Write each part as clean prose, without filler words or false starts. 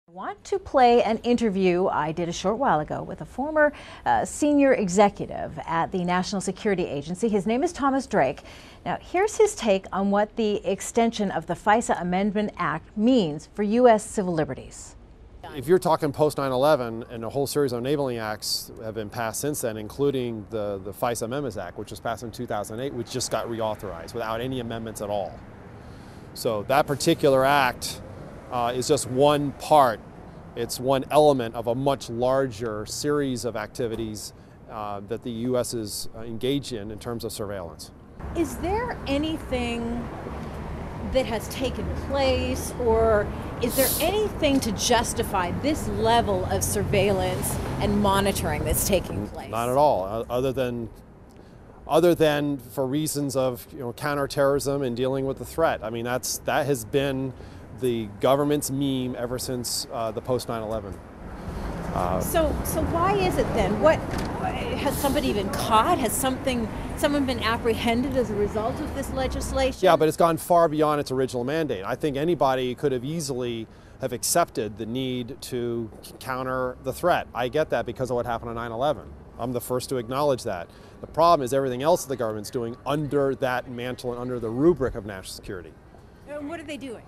I want to play an interview I did a short while ago with a former senior executive at the National Security Agency. His name is Thomas Drake. Now, here's his take on what the extension of the FISA Amendment Act means for U.S. civil liberties. If you're talking post 9/11, and a whole series of enabling acts have been passed since then, including the FISA Amendments Act, which was passed in 2008, which just got reauthorized without any amendments at all. So that particular act is just one part. It's one element of a much larger series of activities that the U.S. is engaged in terms of surveillance. Is there anything that has taken place, or is there anything to justify this level of surveillance and monitoring that's taking place? Not at all, other than for reasons of counterterrorism and dealing with the threat. I mean, that has been the government's meme ever since the post 9/11. So why is it then? What has somebody been caught? Has someone been apprehended as a result of this legislation? Yeah, but it's gone far beyond its original mandate. I think anybody could have easily have accepted the need to counter the threat. I get that because of what happened on 9/11. I'm the first to acknowledge that. The problem is everything else the government's doing under that mantle and under the rubric of national security. And what are they doing?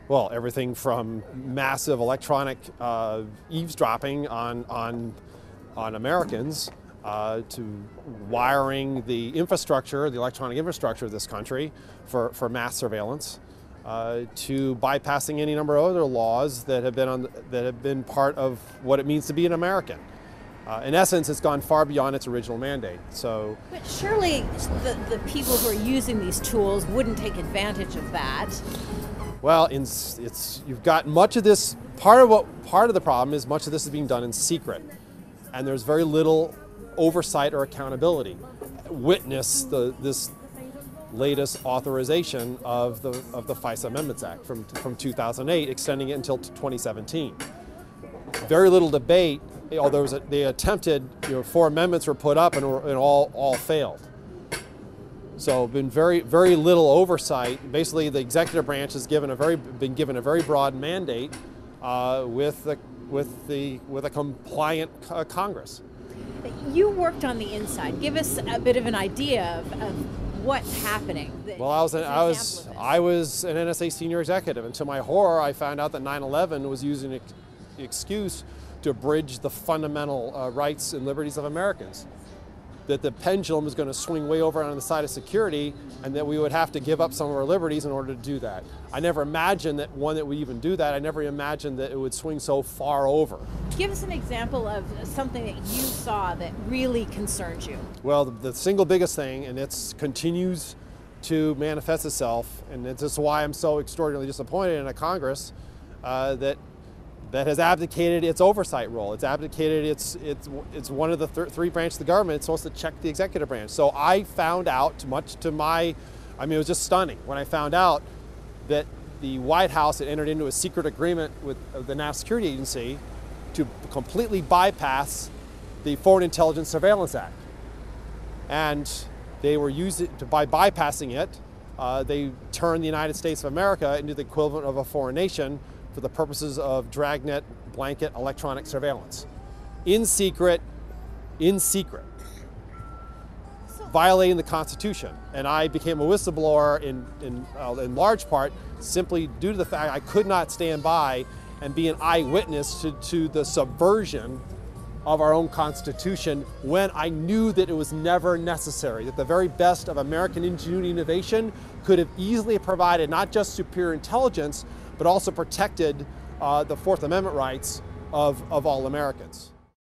Well, everything from massive electronic eavesdropping on Americans to wiring the infrastructure, the electronic infrastructure of this country for mass surveillance, to bypassing any number of other laws that have been part of what it means to be an American. In essence, it's gone far beyond its original mandate. But surely the people who are using these tools wouldn't take advantage of that. Well, you've got much of this. Part of the problem is much of this is being done in secret, and there's very little oversight or accountability. Witness this latest authorization of the FISA Amendments Act from 2008, extending it until 2017. Very little debate. They attempted. 4 amendments were put up and all failed. So been very little oversight. Basically, the executive branch has been given a very broad mandate with a compliant Congress. You worked on the inside. Give us a bit of an idea of what's happening. Well, I was an NSA senior executive, and to my horror, I found out that 9/11 was using an excuse to abridge the fundamental rights and liberties of Americans. That the pendulum is going to swing way over on the side of security, and that we would have to give up some of our liberties in order to do that. I never imagined that we even do that. I never imagined that it would swing so far over. Give us an example of something that you saw that really concerns you. Well, the single biggest thing, and it continues to manifest itself, and it's just why I'm so extraordinarily disappointed in a Congress that has abdicated its oversight role. It's abdicated it's one of the three branches of the government. It's supposed to check the executive branch. So I found out, it was just stunning when I found out that the White House had entered into a secret agreement with the National Security Agency to completely bypass the Foreign Intelligence Surveillance Act. And they were by bypassing it, they turned the United States of America into the equivalent of a foreign nation for the purposes of dragnet blanket electronic surveillance. In secret, violating the Constitution. And I became a whistleblower in large part simply due to the fact I could not stand by and be an eyewitness to the subversion of our own Constitution when I knew that it was never necessary, that the very best of American ingenuity and innovation could have easily provided not just superior intelligence, but also protected the Fourth Amendment rights of all Americans.